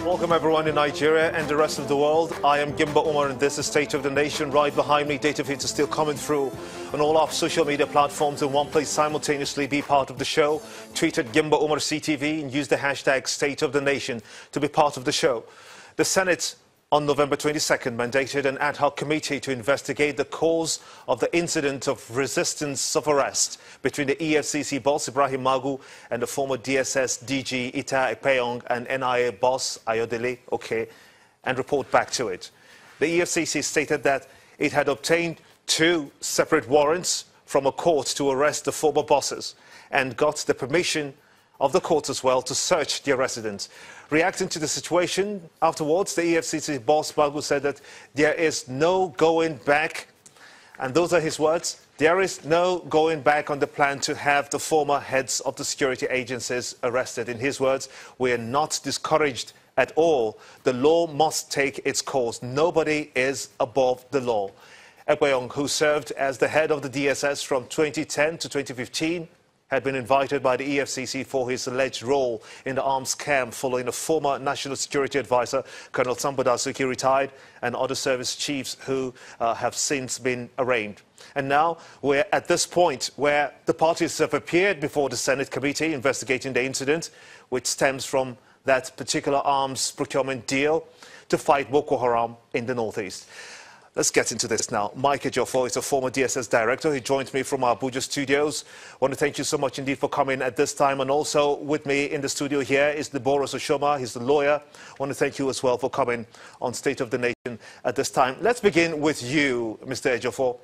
Welcome everyone in Nigeria and the rest of the world. I am Gimba Umar and this is State of the Nation. Right behind me, data feeds are still coming through on all our social media platforms in one place simultaneously. Be part of the show. Tweet at Gimba Umar CTV and use the hashtag State of the Nation to be part of the show. The Senate on November 22nd mandated an ad hoc committee to investigate the cause of the incident of resistance of arrest between the EFCC boss Ibrahim Magu and the former DSS DG Ita Ekpeyong and NIA boss Ayodele Oke and report back to it. The EFCC stated that it had obtained 2 separate warrants from a court to arrest the former bosses and got the permission of the court as well to search their residence. Reacting to the situation afterwards, the EFCC boss Magu said that there is no going back, and those are his words, there is no going back on the plan to have the former heads of the security agencies arrested. In his words, we are not discouraged at all. The law must take its course. Nobody is above the law. Ekpeyong, who served as the head of the DSS from 2010 to 2015, had been invited by the EFCC for his alleged role in the arms scam following a former National Security Advisor, Colonel Sambo Dasuki, retired, and other service chiefs who have since been arraigned. And now we're at this point where the parties have appeared before the Senate committee investigating the incident, which stems from that particular arms procurement deal to fight Boko Haram in the northeast. Let's get into this now. Mike Ejiofor is a former DSS director. He joins me from our Abuja studios. I want to thank you so much indeed for coming at this time. And also with me in the studio here is Boros Oshoma. He's the lawyer. I want to thank you as well for coming on State of the Nation at this time. Let's begin with you, Mr. Ejiofor.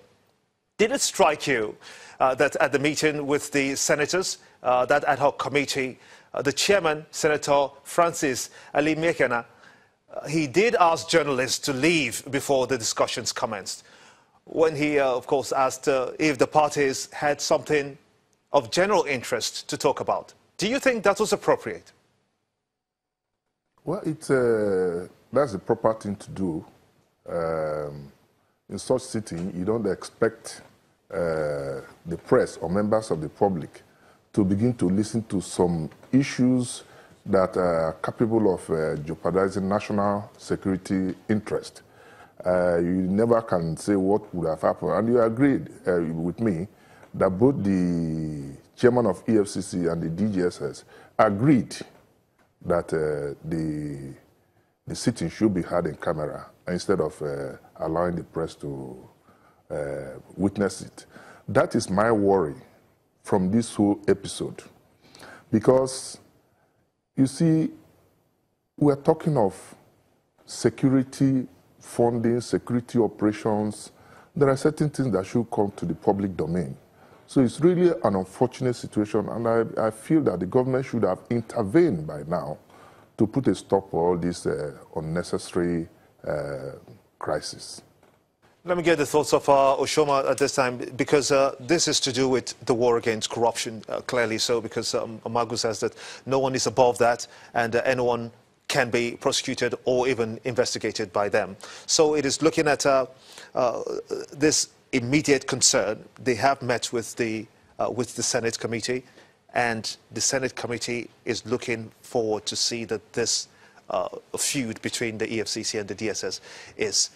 Did it strike you that at the meeting with the senators, that ad hoc committee, the chairman, Senator Francis Ali Mekena, he did ask journalists to leave before the discussions commenced, when he, of course, asked if the parties had something of general interest to talk about. Do you think that was appropriate? Well, that's the proper thing to do. In such sitting, you don't expect the press or members of the public to begin to listen to some issues that are capable of jeopardizing national security interest. You never can say what would have happened. And you agreed with me that both the chairman of EFCC and the DGSS agreed that the sitting should be had in camera instead of allowing the press to witness it. That is my worry from this whole episode, because you see, we're talking of security funding, security operations. There are certain things that should come to the public domain. So it's really an unfortunate situation, and I feel that the government should have intervened by now to put a stop to all this unnecessary crisis. Let me get the thoughts of Oshoma at this time, because this is to do with the war against corruption, clearly so, because Magu says that no one is above that and anyone can be prosecuted or even investigated by them. So it is looking at this immediate concern. They have met with the Senate committee, and the Senate committee is looking forward to see that this feud between the EFCC and the DSS is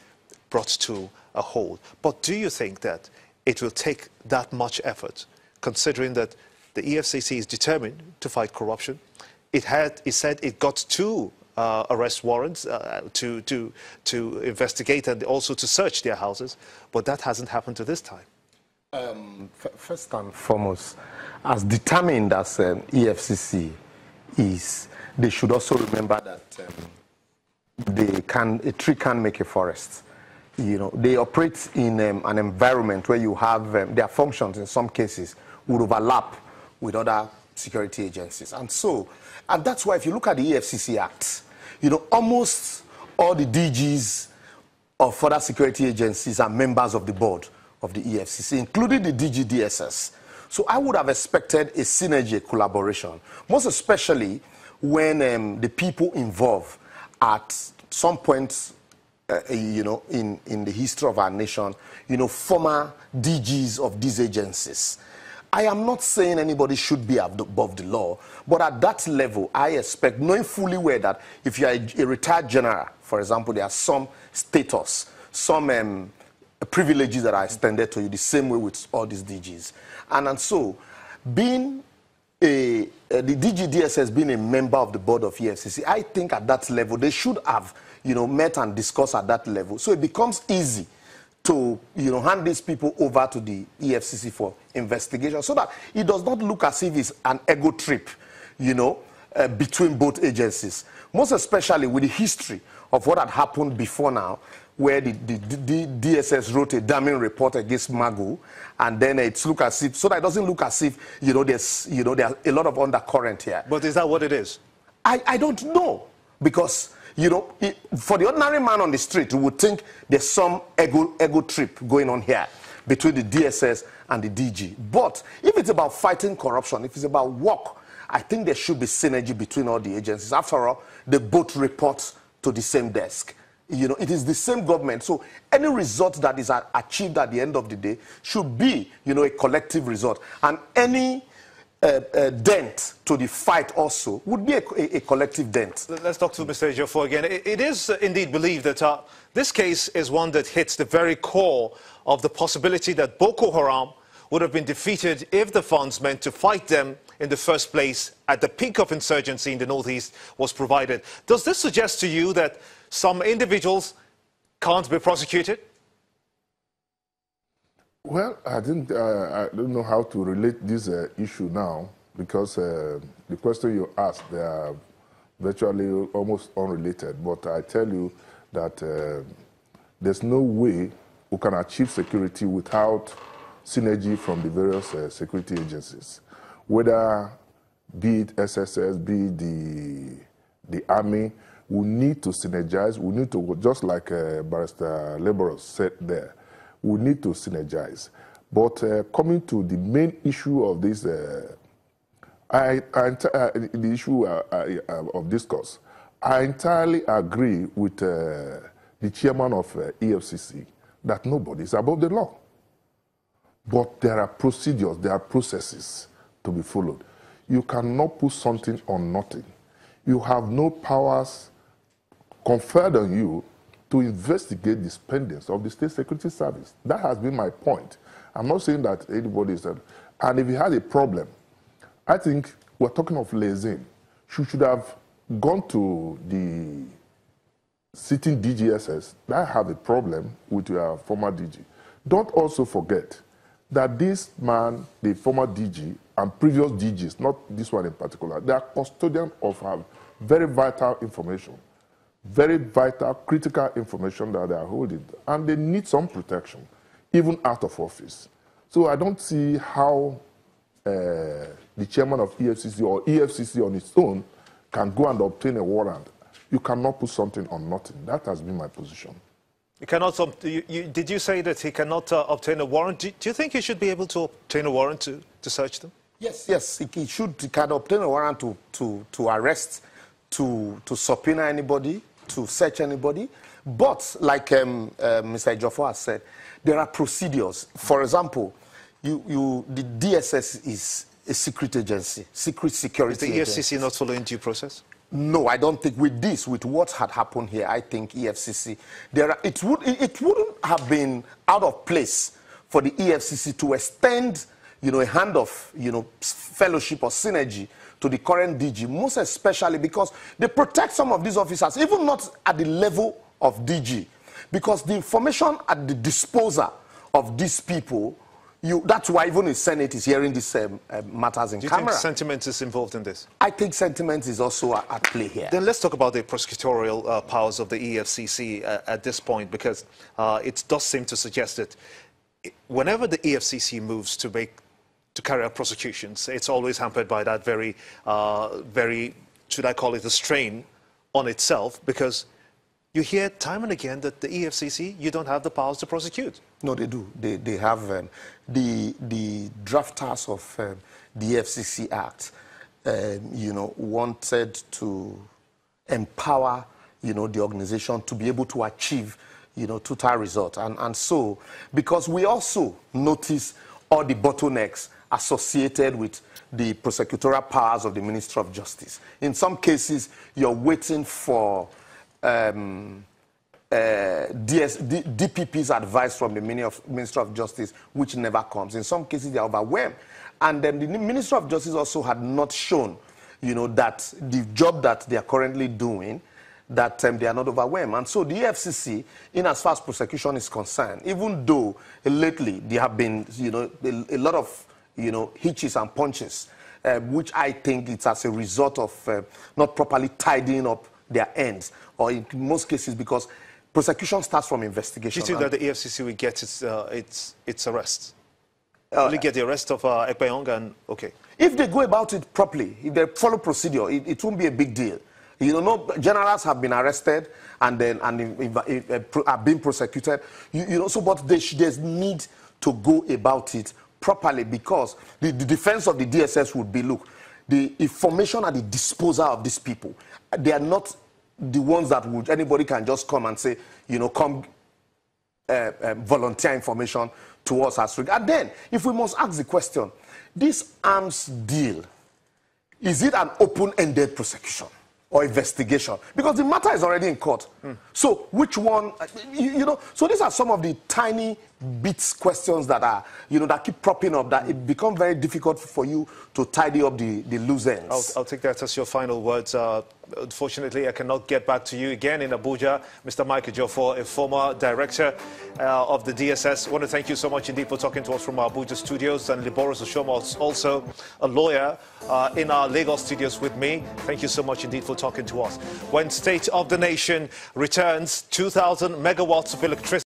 brought to a hold. But do you think that it will take that much effort, considering that the EFCC is determined to fight corruption? It said it got 2 arrest warrants to investigate and also to search their houses, but that hasn't happened to this time. First and foremost, as determined as EFCC is, they should also remember that a tree can make a forest. You know, they operate in an environment where you have their functions in some cases would overlap with other security agencies. And that's why if you look at the EFCC Act, you know, almost all the DGs of other security agencies are members of the board of the EFCC, including the DG DSS. So I would have expected a synergy, a collaboration, most especially when the people involved at some point you know, in the history of our nation, you know, former DGs of these agencies. I am not saying anybody should be above the law, but at that level, I expect, knowing fully well that if you are a retired general, for example, there are some status, some privileges that are extended to you the same way with all these DGs. And so, being the DG DSS being a member of the board of EFCC, I think at that level, they should have, met and discussed at that level. So it becomes easy to, hand these people over to the EFCC for investigation so that it does not look as if it's an ego trip, between both agencies. Most especially with the history of what had happened before now, where the DSS wrote a damning report against Magu, and then it's look as if, so that it doesn't look as if, there's a lot of undercurrent here. But is that what it is? I don't know, because for the ordinary man on the street, you would think there's some ego trip going on here between the DSS and the DG. But if it's about fighting corruption, if it's about work, I think there should be synergy between all the agencies. After all, they both report to the same desk. It is the same government. So any result that is achieved at the end of the day should be, a collective result. And any dent to the fight also would be a collective dent. Let's talk to Mr. Ejiofor again. It is indeed believed that this case is one that hits the very core of the possibility that Boko Haram would have been defeated if the funds meant to fight them in the first place at the peak of insurgency in the northeast was provided. Does this suggest to you that some individuals can't be prosecuted? Well, I don't know how to relate this issue now, because the question you asked, they are virtually almost unrelated. But I tell you that there's no way we can achieve security without synergy from the various security agencies, whether be it SSS, be it the army. We need to synergize. We need to, just like Barrister Laboros said there, we need to synergize. But coming to the main issue of this, the issue of discourse, I entirely agree with the chairman of EFCC that nobody is above the law. But there are procedures, there are processes to be followed. You cannot put something on nothing. You have no powers conferred on you to investigate the spendings of the State Security Service. That has been my point. I'm not saying that anybody is... And if you had a problem, I think we're talking of liaison. She should have gone to the sitting DGSS that have a problem with your former DG. Don't also forget that this man, the former DG, and previous DGs, not this one in particular, they are custodians of very vital information, very vital, critical information that they are holding, and they need some protection, even out of office. So I don't see how the chairman of EFCC or EFCC on its own can go and obtain a warrant. You cannot put something on nothing. That has been my position. You cannot, did you say that he cannot obtain a warrant? Do you think he should be able to obtain a warrant to search them? Yes, he can obtain a warrant to arrest, to subpoena anybody, to search anybody. But like Mr. Ejiofor has said, there are procedures. For example, the DSS is a secret agency, secret security agency. Is the EFCC not following due process? No, I don't think with what had happened here, I think EFCC, it wouldn't have been out of place for the EFCC to extend, a hand of, fellowship or synergy to the current DG, most especially because they protect some of these officers, even not at the level of DG, because the information at the disposal of these people, that's why even the Senate is hearing these matters in camera. Do you think sentiment is involved in this? I think sentiment is also at play here. Then let's talk about the prosecutorial powers of the EFCC at this point, because it does seem to suggest that whenever the EFCC moves to carry out prosecutions, it's always hampered by that very, should I call it a strain on itself, because you hear time and again that the EFCC, you don't have the powers to prosecute. No, they do. They have the drafters of the EFCC Act, wanted to empower, the organization to be able to achieve, total result. And so, because we also notice all the bottlenecks associated with the prosecutorial powers of the Ministry of Justice. In some cases, you're waiting for DPP's advice from the Ministry of Justice, which never comes. In some cases, they are overwhelmed. And then the Ministry of Justice also had not shown, that the job that they are currently doing, that they are not overwhelmed. And so the EFCC, in as far as prosecution is concerned, even though lately there have been, a lot of, hitches and punches, which I think it's as a result of not properly tidying up their ends, or in most cases because prosecution starts from investigation. Do you think that the EFCC will get its arrest? Will it get the arrest of Ekpeyong and okay? If they go about it properly, if they follow procedure, it won't be a big deal. No generals have been arrested and are being prosecuted. But there's need to go about it properly, because the defense of the DSS would be, look, the information at the disposal of these people, they are not the ones that anybody can just come and say, come volunteer information to us as regard. And then, if we must ask the question, this arms deal, is it an open-ended prosecution or investigation? Because the matter is already in court. So which one, so these are some of the tiny bits questions that are, that keep propping up, that it becomes very difficult for you to tidy up the loose ends. I'll take that as your final words. Unfortunately, I cannot get back to you again in Abuja. Mr. Mike Ejiofor, a former director of the DSS. I want to thank you so much indeed for talking to us from our Abuja studios, and Liboros Oshoma, also a lawyer in our Lagos studios with me. Thank you so much indeed for talking to us. When State of the Nation returns, 2,000 megawatts of electricity